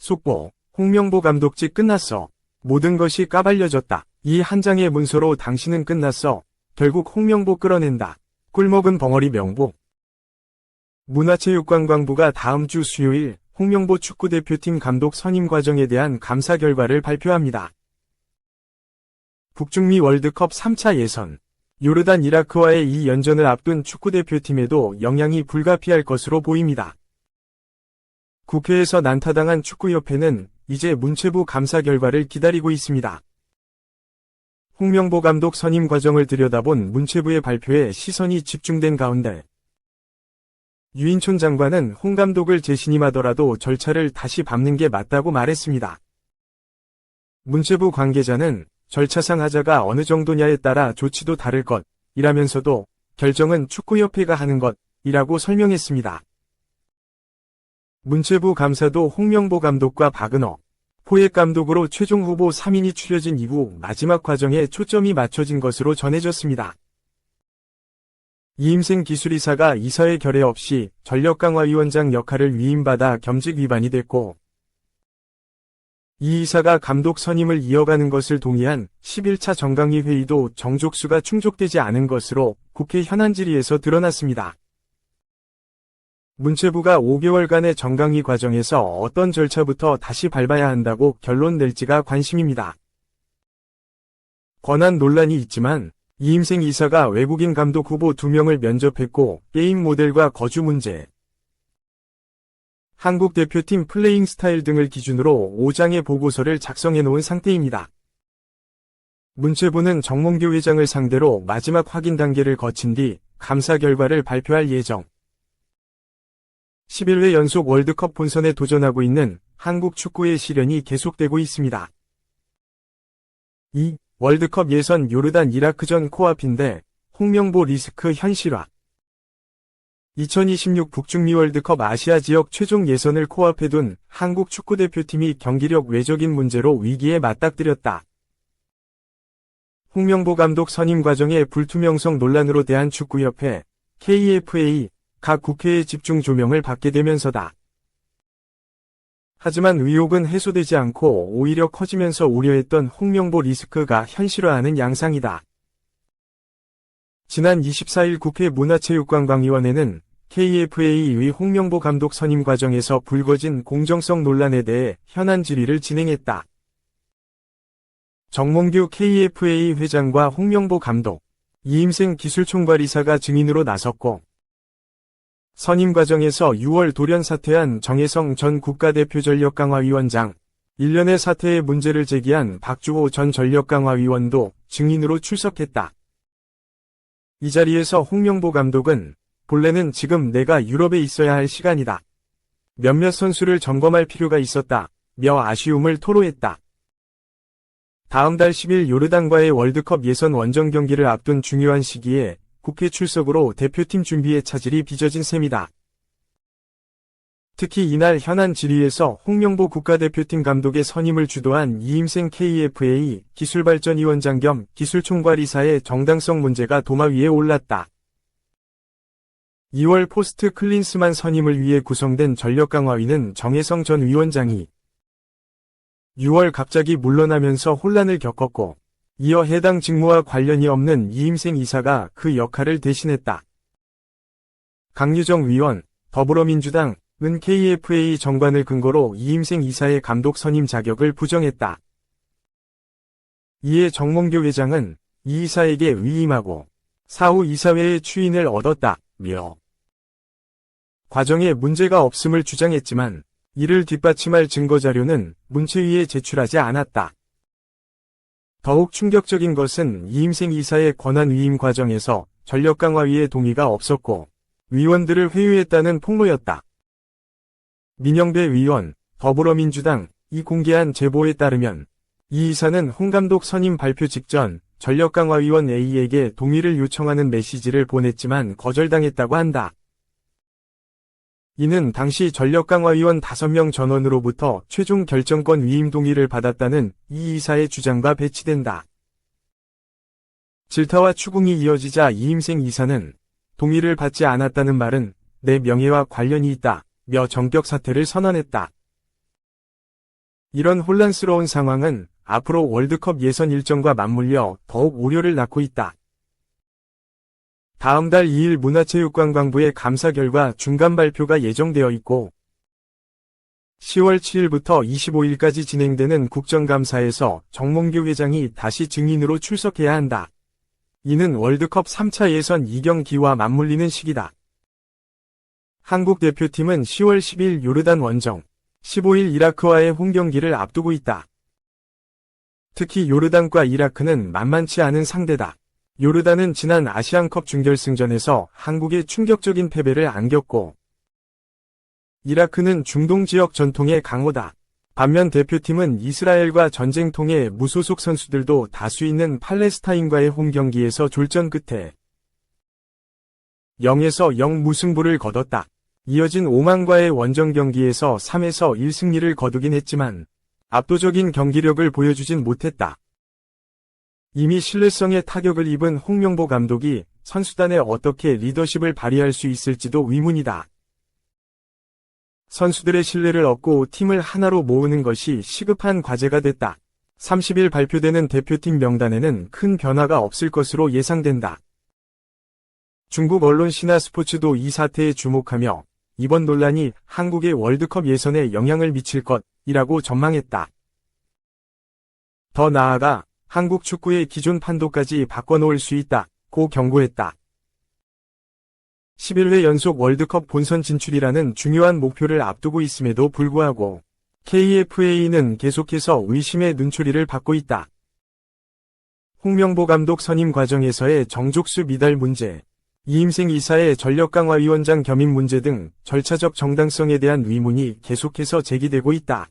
속보, 홍명보 감독직 끝났어. 모든 것이 까발려졌다. 이 한 장의 문서로 당신은 끝났어. 결국 홍명보 끌어낸다. 꿀먹은 벙어리 명보. 문화체육관광부가 다음 주 수요일 홍명보 축구대표팀 감독 선임 과정에 대한 감사 결과를 발표합니다. 북중미 월드컵 3차 예선. 요르단 이라크와의 이 연전을 앞둔 축구대표팀에도 영향이 불가피할 것으로 보입니다. 국회에서 난타당한 축구협회는 이제 문체부 감사 결과를 기다리고 있습니다. 홍명보 감독 선임 과정을 들여다본 문체부의 발표에 시선이 집중된 가운데 유인촌 장관은 홍 감독을 재신임하더라도 절차를 다시 밟는 게 맞다고 말했습니다. 문체부 관계자는 절차상 하자가 어느 정도냐에 따라 조치도 다를 것, 이라면서도 결정은 축구협회가 하는 것, 이라고 설명했습니다. 문체부 감사도 홍명보 감독과 박은호, 포획 감독으로 최종 후보 3인이 추려진 이후 마지막 과정에 초점이 맞춰진 것으로 전해졌습니다. 이임생 기술이사가 이사회 결의 없이 전력강화위원장 역할을 위임받아 겸직 위반이 됐고, 이 이사가 감독 선임을 이어가는 것을 동의한 11차 정강위 회의도 정족수가 충족되지 않은 것으로 국회 현안 질의에서 드러났습니다. 문체부가 5개월간의 정강위 과정에서 어떤 절차부터 다시 밟아야 한다고 결론 낼지가 관심입니다. 권한 논란이 있지만 이임생 이사가 외국인 감독 후보 2명을 면접했고 게임 모델과 거주 문제, 한국 대표팀 플레잉 스타일 등을 기준으로 5장의 보고서를 작성해 놓은 상태입니다. 문체부는 정몽규 회장을 상대로 마지막 확인 단계를 거친 뒤 감사 결과를 발표할 예정. 11회 연속 월드컵 본선에 도전하고 있는 한국 축구의 시련이 계속되고 있습니다. 이 월드컵 예선 요르단 이라크전 코앞인데 홍명보 리스크 현실화. 2026 북중미 월드컵 아시아 지역 최종 예선을 코앞에 둔 한국 축구대표팀이 경기력 외적인 문제로 위기에 맞닥뜨렸다. 홍명보 감독 선임 과정의 불투명성 논란으로 대한축구협회, KFA, 각 국회의 집중 조명을 받게 되면서다. 하지만 의혹은 해소되지 않고 오히려 커지면서 우려했던 홍명보 리스크가 현실화하는 양상이다. 지난 24일 국회 문화체육관광위원회는 KFA의 홍명보 감독 선임 과정에서 불거진 공정성 논란에 대해 현안 질의를 진행했다. 정몽규 KFA 회장과 홍명보 감독, 이임생 기술총괄이사가 증인으로 나섰고, 선임 과정에서 6월 돌연 사퇴한 정혜성 전 국가대표 전력강화위원장, 1년의 사퇴의 문제를 제기한 박주호 전 전력강화위원도 증인으로 출석했다. 이 자리에서 홍명보 감독은 본래는 지금 내가 유럽에 있어야 할 시간이다. 몇몇 선수를 점검할 필요가 있었다. 며 아쉬움을 토로했다. 다음 달 10일 요르단과의 월드컵 예선 원정 경기를 앞둔 중요한 시기에 국회 출석으로 대표팀 준비에 차질이 빚어진 셈이다. 특히 이날 현안 질의에서 홍명보 국가대표팀 감독의 선임을 주도한 이임생 KFA 기술발전위원장 겸 기술총괄이사의 정당성 문제가 도마 위에 올랐다. 2월 포스트 클린스만 선임을 위해 구성된 전력강화위는 정혜성 전 위원장이 6월 갑자기 물러나면서 혼란을 겪었고, 이어 해당 직무와 관련이 없는 이임생 이사가 그 역할을 대신했다. 강유정 위원, 더불어민주당, 은 KFA 정관을 근거로 이임생 이사의 감독 선임 자격을 부정했다. 이에 정몽규 회장은 이 이사에게 위임하고 사후 이사회의 추인을 얻었다며 과정에 문제가 없음을 주장했지만 이를 뒷받침할 증거자료는 문체위에 제출하지 않았다. 더욱 충격적인 것은 이임생 이사의 권한 위임 과정에서 전력강화위의 동의가 없었고 위원들을 회유했다는 폭로였다. 민영배 위원, 더불어민주당, 이 공개한 제보에 따르면 이 이사는 홍 감독 선임 발표 직전 전력강화위원 A에게 동의를 요청하는 메시지를 보냈지만 거절당했다고 한다. 이는 당시 전력강화위원 5명 전원으로부터 최종 결정권 위임 동의를 받았다는 이 이사의 주장과 배치된다. 질타와 추궁이 이어지자 이임생 이사는 동의를 받지 않았다는 말은 내 명예와 관련이 있다. 며 정격 사퇴를 선언했다. 이런 혼란스러운 상황은 앞으로 월드컵 예선 일정과 맞물려 더욱 우려를 낳고 있다. 다음 달 2일 문화체육관광부의 감사 결과 중간 발표가 예정되어 있고 10월 7일부터 25일까지 진행되는 국정감사에서 정몽규 회장이 다시 증인으로 출석해야 한다. 이는 월드컵 3차 예선 2경기와 맞물리는 시기다. 한국 대표팀은 10월 10일 요르단 원정, 15일 이라크와의 홈경기를 앞두고 있다. 특히 요르단과 이라크는 만만치 않은 상대다. 요르단은 지난 아시안컵 준결승전에서 한국의 충격적인 패배를 안겼고 이라크는 중동 지역 전통의 강호다. 반면 대표팀은 이스라엘과 전쟁통의 무소속 선수들도 다수 있는 팔레스타인과의 홈경기에서 졸전 끝에 0에서 0 무승부를 거뒀다. 이어진 오만과의 원정 경기에서 3에서 1 승리를 거두긴 했지만 압도적인 경기력을 보여주진 못했다. 이미 신뢰성에 타격을 입은 홍명보 감독이 선수단에 어떻게 리더십을 발휘할 수 있을지도 의문이다. 선수들의 신뢰를 얻고 팀을 하나로 모으는 것이 시급한 과제가 됐다. 30일 발표되는 대표팀 명단에는 큰 변화가 없을 것으로 예상된다. 중국 언론 신화스포츠도 이 사태에 주목하며 이번 논란이 한국의 월드컵 예선에 영향을 미칠 것이라고 전망했다. 더 나아가 한국 축구의 기존 판도까지 바꿔놓을 수 있다고 경고했다. 11회 연속 월드컵 본선 진출이라는 중요한 목표를 앞두고 있음에도 불구하고 KFA는 계속해서 의심의 눈초리를 받고 있다. 홍명보 감독 선임 과정에서의 정족수 미달 문제, 이임생 이사의 전력강화위원장 겸임 문제 등 절차적 정당성에 대한 의문이 계속해서 제기되고 있다.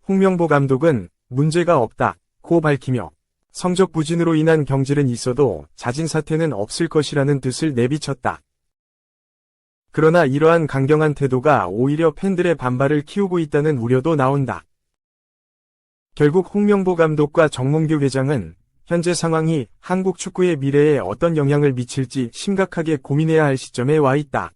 홍명보 감독은 문제가 없다고 밝히며 성적 부진으로 인한 경질은 있어도 자진 사퇴는 없을 것이라는 뜻을 내비쳤다. 그러나 이러한 강경한 태도가 오히려 팬들의 반발을 키우고 있다는 우려도 나온다. 결국 홍명보 감독과 정몽규 회장은 현재 상황이 한국 축구의 미래에 어떤 영향을 미칠지 심각하게 고민해야 할 시점에 와 있다.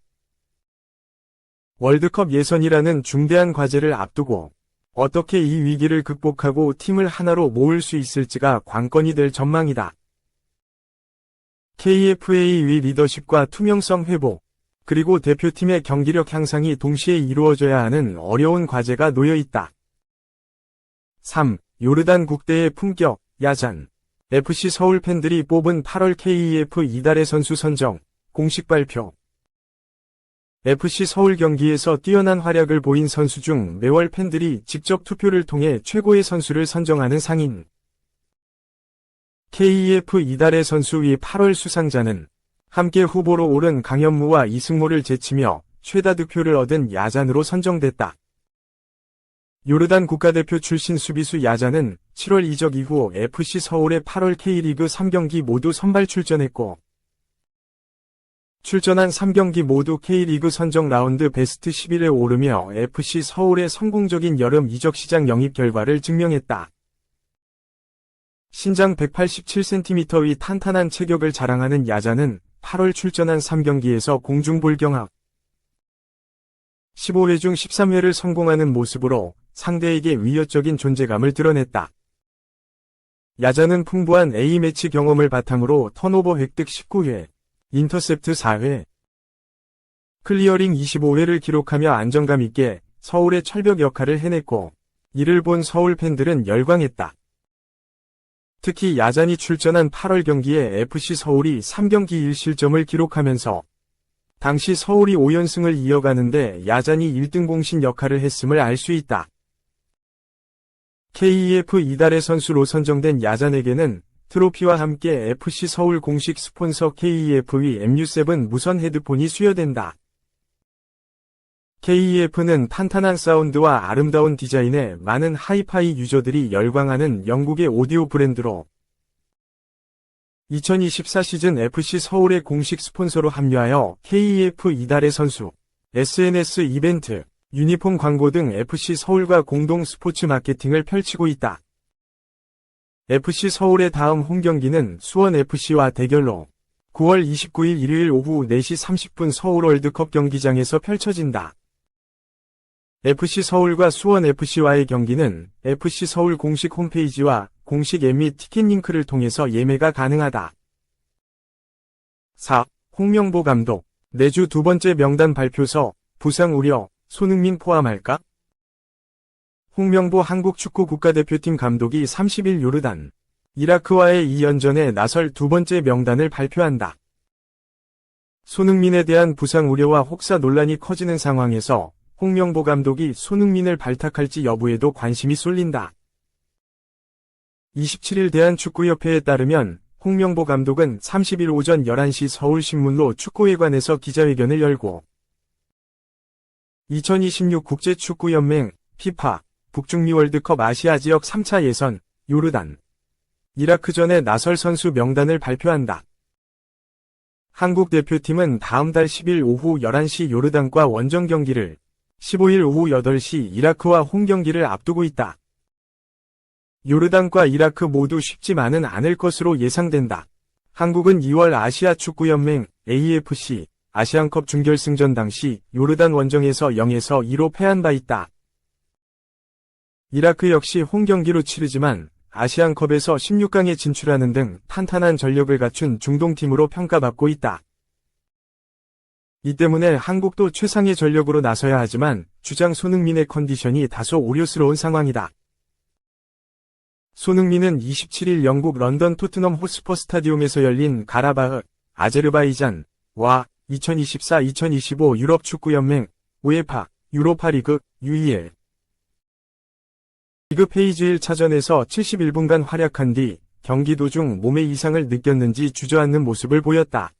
월드컵 예선이라는 중대한 과제를 앞두고 어떻게 이 위기를 극복하고 팀을 하나로 모을 수 있을지가 관건이 될 전망이다. KFA의 리더십과 투명성 회복, 그리고 대표팀의 경기력 향상이 동시에 이루어져야 하는 어려운 과제가 놓여 있다. 3. 요르단 국대의 품격, 야잔. FC 서울 팬들이 뽑은 8월 KEF 이달의 선수 선정, 공식 발표. FC 서울 경기에서 뛰어난 활약을 보인 선수 중 매월 팬들이 직접 투표를 통해 최고의 선수를 선정하는 상인. KEF 이달의 선수의 8월 수상자는 함께 후보로 오른 강현무와 이승모를 제치며 최다 득표를 얻은 야잔으로 선정됐다. 요르단 국가대표 출신 수비수 야잔은 7월 이적 이후 FC 서울의 8월 K리그 3경기 모두 선발 출전했고 출전한 3경기 모두 K리그 선정 라운드 베스트 11에 오르며 FC 서울의 성공적인 여름 이적 시장 영입 결과를 증명했다. 신장 187cm의 탄탄한 체격을 자랑하는 야잔은 8월 출전한 3경기에서 공중볼 경합 15회 중 13회를 성공하는 모습으로 상대에게 위협적인 존재감을 드러냈다. 야잔은 풍부한 A매치 경험을 바탕으로 턴오버 획득 19회, 인터셉트 4회, 클리어링 25회를 기록하며 안정감 있게 서울의 철벽 역할을 해냈고 이를 본 서울 팬들은 열광했다. 특히 야잔이 출전한 8월 경기에 FC 서울이 3경기 1실점을 기록하면서 당시 서울이 5연승을 이어가는데 야잔이 1등 공신 역할을 했음을 알 수 있다. KEF 이달의 선수로 선정된 야잔에게는 트로피와 함께 FC 서울 공식 스폰서 KEF의 MU7 무선 헤드폰이 수여된다. KEF는 탄탄한 사운드와 아름다운 디자인에 많은 하이파이 유저들이 열광하는 영국의 오디오 브랜드로 2024 시즌 FC 서울의 공식 스폰서로 합류하여 KEF 이달의 선수, SNS 이벤트, 유니폼 광고 등 FC 서울과 공동 스포츠 마케팅을 펼치고 있다. FC 서울의 다음 홈경기는 수원FC와 대결로 9월 29일 일요일 오후 4시 30분 서울 월드컵 경기장에서 펼쳐진다. FC 서울과 수원FC와의 경기는 FC 서울 공식 홈페이지와 공식 앱 및 티켓 링크를 통해서 예매가 가능하다. 4. 홍명보 감독. 내주 두 번째 명단 발표서, 부상 우려, 손흥민 포함할까? 홍명보 한국 축구 국가대표팀 감독이 30일 요르단, 이라크와의 2연전에 나설 두 번째 명단을 발표한다. 손흥민에 대한 부상 우려와 혹사 논란이 커지는 상황에서 홍명보 감독이 손흥민을 발탁할지 여부에도 관심이 쏠린다. 27일 대한축구협회에 따르면 홍명보 감독은 30일 오전 11시 서울신문로 축구회관에서 기자회견을 열고 2026 국제축구연맹 FIFA 북중미 월드컵 아시아 지역 3차 예선 요르단, 이라크전에 나설 선수 명단을 발표한다. 한국 대표팀은 다음 달 10일 오후 11시 요르단과 원정 경기를, 15일 오후 8시 이라크와 홈 경기를 앞두고 있다. 요르단과 이라크 모두 쉽지만은 않을 것으로 예상된다. 한국은 2월 아시아 축구연맹 AFC 아시안컵 준결승전 당시 요르단 원정에서 0에서 2로 패한 바 있다. 이라크 역시 홈 경기로 치르지만 아시안컵에서 16강에 진출하는 등 탄탄한 전력을 갖춘 중동팀으로 평가받고 있다. 이 때문에 한국도 최상의 전력으로 나서야 하지만 주장 손흥민의 컨디션이 다소 우려스러운 상황이다. 손흥민은 27일 영국 런던 토트넘 호스퍼 스타디움에서 열린 가라바흐, 아제르바이잔과 2024-2025 유럽 축구연맹, 우에파, 유로파리그, UEL 리그 페이지 1차전에서 71분간 활약한 뒤 경기 도중 몸에 이상을 느꼈는지 주저앉는 모습을 보였다.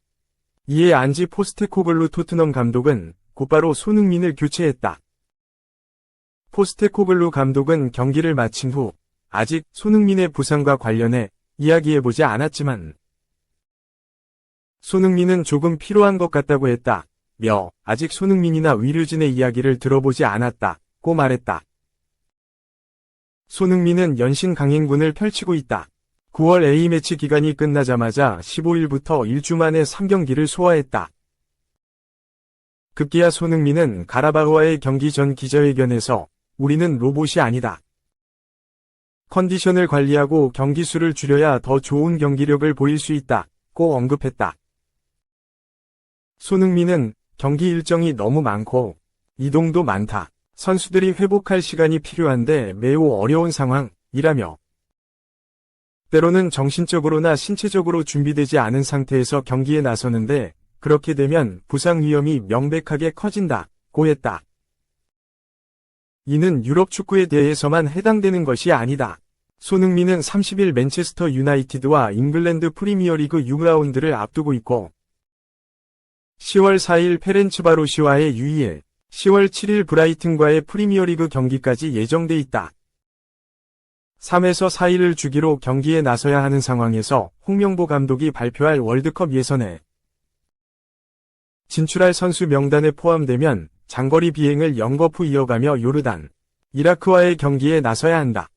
이에 안지 포스테코글루 토트넘 감독은 곧바로 손흥민을 교체했다. 포스테코글루 감독은 경기를 마친 후 아직 손흥민의 부상과 관련해 이야기해보지 않았지만 손흥민은 조금 피로한 것 같다고 했다며 아직 손흥민이나 위르진의 이야기를 들어보지 않았다고 말했다. 손흥민은 연신 강행군을 펼치고 있다. 9월 A매치 기간이 끝나자마자 15일부터 일주 만에 3경기를 소화했다. 급기야 손흥민은 가라바흐와의 경기 전 기자회견에서 우리는 로봇이 아니다. 컨디션을 관리하고 경기 수를 줄여야 더 좋은 경기력을 보일 수 있다고 언급했다. 손흥민은 경기 일정이 너무 많고 이동도 많다. 선수들이 회복할 시간이 필요한데 매우 어려운 상황이라며 때로는 정신적으로나 신체적으로 준비되지 않은 상태에서 경기에 나서는데 그렇게 되면 부상 위험이 명백하게 커진다고 했다. 이는 유럽 축구에 대해서만 해당되는 것이 아니다. 손흥민은 30일 맨체스터 유나이티드와 잉글랜드 프리미어리그 6라운드를 앞두고 있고 10월 4일 페렌츠바로시와의 UEL, 10월 7일 브라이튼과의 프리미어리그 경기까지 예정돼 있다. 3에서 4일을 주기로 경기에 나서야 하는 상황에서 홍명보 감독이 발표할 월드컵 예선에 진출할 선수 명단에 포함되면 장거리 비행을 영거푸 이어가며 요르단, 이라크와의 경기에 나서야 한다.